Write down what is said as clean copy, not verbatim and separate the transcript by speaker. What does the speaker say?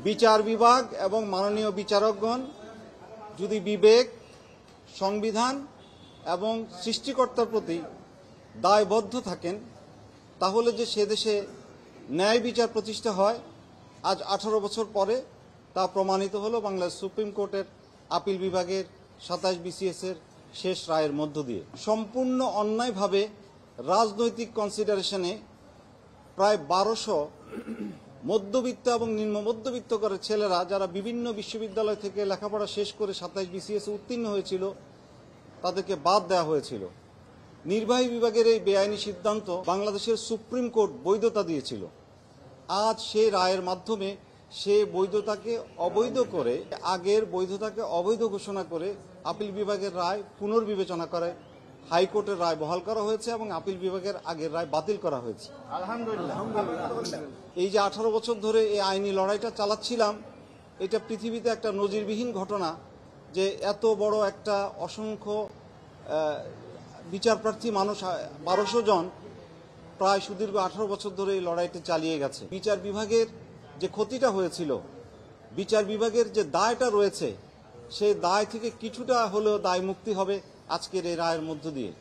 Speaker 1: বিচার বিভাগ এবং মাননীয় বিচারকগণ যদি বিবেক, সংবিধান এবং সৃষ্টিকর্তার প্রতি দায়বদ্ধ থাকেন, তাহলে যে সে দেশে ন্যায় বিচার প্রতিষ্ঠা হয় আজ 18 বছর পরে তা প্রমাণিত হলো বাংলাদেশ সুপ্রিম কোর্টের আপিল বিভাগের 27 BCS এর শেষ রায়ের মধ্য দিয়ে। সম্পূর্ণ অন্যায়ভাবে রাজনৈতিক কনসিডারেশনে প্রায় 1200 মধ্যবিত্ত এবং নিম্ন মধ্যবিত্ত করে ছেলেরা যারা বিভিন্ন বিশ্ববিদ্যালয় থেকে লেখাপড়া শেষ করে 27 BCS উত্তীর্ণ হয়েছিল তাদেরকে বাদ দেওয়া হয়েছিল। নির্বাহী বিভাগের এই বেআইনি সিদ্ধান্ত বাংলাদেশের সুপ্রিম কোর্ট বৈধতা দিয়েছিল। আজ সেই রায়ের মাধ্যমে সে বৈধতাকে অবৈধ করে, আগের বৈধতাকে অবৈধ ঘোষণা করে আপিল বিভাগের রায় পুনর্বিবেচনা করে হাইকোর্টের রায় বহাল করা হয়েছে এবং আপিল বিভাগের আগের রায় বাতিল করা হয়েছে। আলহামদুলিল্লাহ। এই যে 18 বছর ধরে এই আইনি লড়াইটা চালাচ্ছিলাম, এটা পৃথিবীতে একটা নজিরবিহীন ঘটনা যে এত বড় একটা অসংখ্য বিচারপ্রার্থী মানুষ 1200 জন প্রায় সুদীর্ঘ 18 বছর ধরে এই লড়াইটা চালিয়ে গেছে। বিচার বিভাগের যে ক্ষতিটা হয়েছিল, বিচার বিভাগের যে দায়টা রয়েছে, সেই দায় থেকে কিছুটা হলেও দায় মুক্তি হবে আজকের এই রায়ের মধ্য দিয়ে।